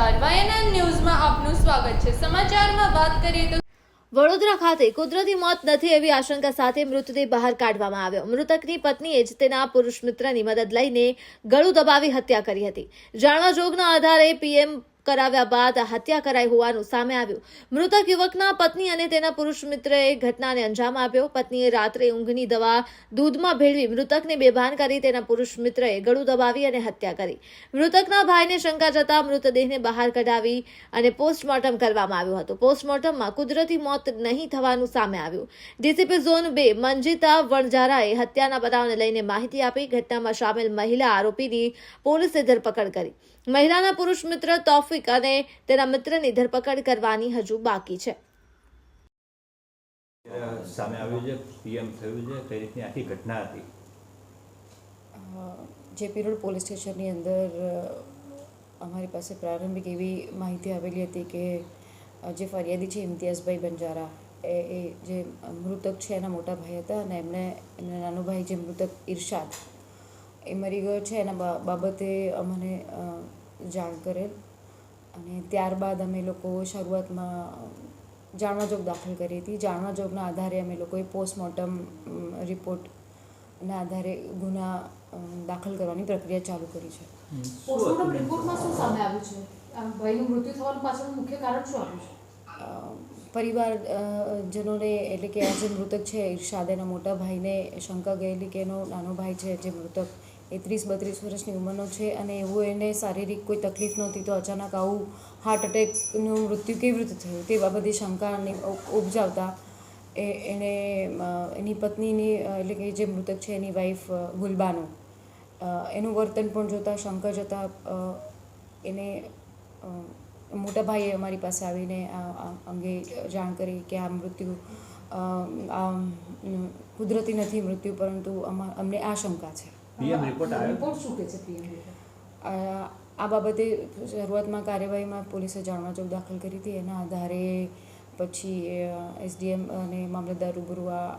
નમસ્કાર, વાયએનએન ન્યૂઝમાં આપનું સ્વાગત છે. સમાચારમાં વાત કરીએ તો વડોદરા ખાતે કુદરતી મોત નથી એવી આશંકા સાથે મૃતદેહ બહાર કાઢવામાં આવ્યો. મૃતકની પત્નીએ જ તેના પુરુષ મિત્રની મદદ લઈને ગળું દબાવી હત્યા કરી હતી. જાણવા જોગના આધારે પીએમ કરાવ્યા બાદ હત્યા કરાઈ હોવાનું સામે આવ્યું. મૃતક યુવકના પત્ની અને તેના પુરુષ મિત્રએ ઘટનાને અંજામ આપ્યો. પત્નીએ રાત્રે ઊંઘની દવા દૂધમાં ભેળવી મૃતકને બેભાન કરી તેના પુરુષ મિત્રએ ગળું દબાવી અને હત્યા કરી. મૃતકના ભાઈને શંકા જતા મૃતદેહને બહાર કઢાવી અને પોસ્ટમોર્ટમ કરવામાં આવ્યું હતું. પોસ્ટમોર્ટમમાં કુદરતી મોત નહીં થવાનું સામે આવ્યું. ડીસીપી ઝોન 2 મંજીતા વણઝારાએ હત્યાના બનાવને લઈને માહિતી આપી. ઘટનામાં સામેલ મહિલા આરોપીની પોલીસે ધરપકડ કરી. મહિલાના પુરુષ મિત્ર તૌફિક અને તેના મિત્રની ધરપકડ કરવાની હજુ બાકી છે. સામે આવ્યું છે, પીએમ થયું છે, કઈ રીતની આખી ઘટના હતી? જેપી રોડ પોલીસ સ્ટેશનની અંદર અમારી પાસે પ્રારંભિક એવી માહિતી આવેલી હતી કે જે ફરિયાદી છે ઇમ્તિયાઝભાઈ બંજારા એ જે મૃતક છે એના મોટા ભાઈ હતા અને એમના નાનો ભાઈ જે મૃતક ઇરશાદ એ મરી ગયો છે એના બાબતે અમને જાણ કરેલ અને ત્યારબાદ અમે લોકો શરૂઆતમાં જાણવાજોગ દાખલ કરી હતી. જાણવાજોગના આધારે અમે લોકોએ પોસ્ટમોર્ટમ રિપોર્ટના આધારે ગુના દાખલ કરવાની પ્રક્રિયા ચાલુ કરી છે. પોસ્ટમોર્ટમ રિપોર્ટમાં શું સામે આવ્યું છે? ભાઈનું મૃત્યુ થવાનું પાછળનું મુખ્ય કારણ શું આવ્યું છે? પરિવારજનોને એટલે કે આ જે મૃતક છે ઇરશાદ એના મોટા ભાઈને શંકા ગયેલી કે એનો નાનો ભાઈ છે જે મૃતક એ 30-32 વર્ષની ઉંમરનો છે અને એવું એને શારીરિક કોઈ તકલીફ નહોતી તો અચાનક આવું હાર્ટ એટેકનું મૃત્યુ કેવી રીતે થયું તે બાબતે શંકા ઉપજાવતા એણે એની પત્નીની એટલે કે જે મૃતક છે એની વાઈફ ગુલબાનો એનું વર્તન પણ જોતાં શંકા જતાં એને મોટા ભાઈએ અમારી પાસે આવીને આ અંગે જાણ કરી કે આ મૃત્યુ કુદરતી નથી મૃત્યુ પરંતુ અમને આ શંકા છે. રિપોર્ટ શું કહે છે પીએમ? આ બાબતે શરૂઆતમાં કાર્યવાહીમાં પોલીસે જાણવાજોગ દાખલ કરી હતી. એના આધારે પછી એસડીએમ અને મામલતદાર રૂબરૂ આ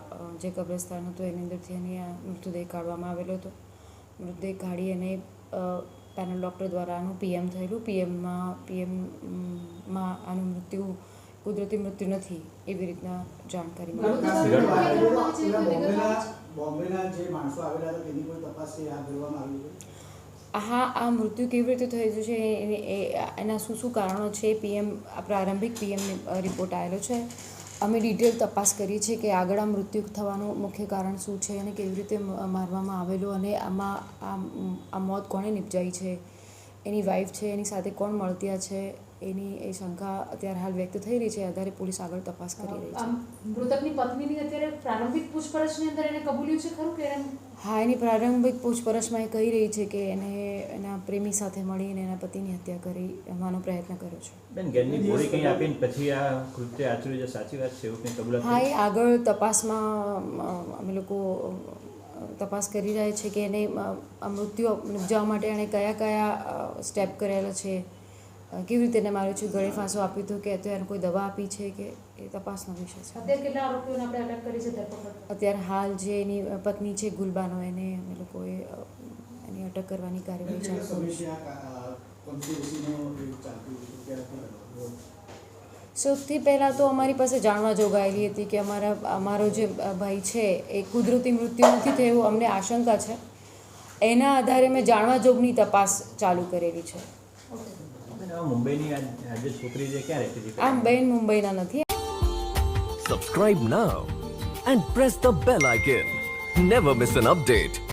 જે કબ્રસ્તાન હતું એની અંદરથી એને આ મૃતદેહ કાઢવામાં આવેલો હતો. મૃતદેહ કાઢી અને પેનલ ડૉક્ટર દ્વારા આનું પીએમ થયેલું. પીએમમાં આનું મૃત્યુ કુદરતી મૃત્યુ નથી એવી રીતના જાણકારી હા આ મૃત્યુ કેવી રીતે થયું છે એના શું કારણો છે પ્રારંભિક પીએમ રિપોર્ટ આવેલો છે. અમે ડિટેલ તપાસ કરી છે કે આગળ આ મૃત્યુ થવાનું મુખ્ય કારણ શું છે અને કેવી રીતે મારવામાં આવેલું અને આમાં આ મોત કોણે નિપજાઈ છે, એની વાઈફ છે એની સાથે કોણ મળતિયા છે એની એ શંકા અત્યારે હાલ વ્યક્ત થઈ રહી છે. આધારે પોલીસ આગળ તપાસ કરી રહી છે. મૃતકની પત્નીની અત્યારે પ્રારંભિક પૂછપરછની અંદર એને કબૂલ્યું છે ખરું કે હા એની પ્રારંભિક પૂછપરછમાં એ કહી રહી છે કે એને એના પ્રેમી સાથે મળીને એના પતિની હત્યા કરવાનો પ્રયત્ન કર્યો છે. બેન ઘરની ગોળી કંઈ આપીને પછી આ કૃત્ય આચર્યું છે, સાચી વાત છે એવું કંઈ કબૂલાત? હા એ આગળ તપાસમાં અમે લોકો તપાસ કરી રહ્યા છે કે એને મૃત્યુ નિપજાવવા માટે એણે કયા સ્ટેપ કરેલા છે, કેવી રીતે એને માર્યું છે, ગળે ફાંસો આપ્યો હતો કે અત્યારે કોઈ દવા આપી છે કે એ તપાસનો વિષય છે. અત્યારે કેટલા આરોપીઓને આપણે અટક કરી છે ધરપકડ? અત્યારે હાલ જે એની પત્ની છે ગુલબાનો એને અમે લોકોએ એની અટક કરવાની કાર્યવાહી ચાલુ કરી છે. સૌથી પહેલાં તો અમારી પાસે જાણવા જોગાયેલી હતી કે અમારો જે ભાઈ છે એ કુદરતી મૃત્યુ નથી થયું અમને આશંકા છે. એના આધારે મેં જાણવા જોગની તપાસ ચાલુ કરેલી છે. મુંબઈની આજે છોકરી જે ક્યાં રહેતી હતી? આ બેન મુંબઈના નથી. Subscribe now and press the bell icon. Never miss an update.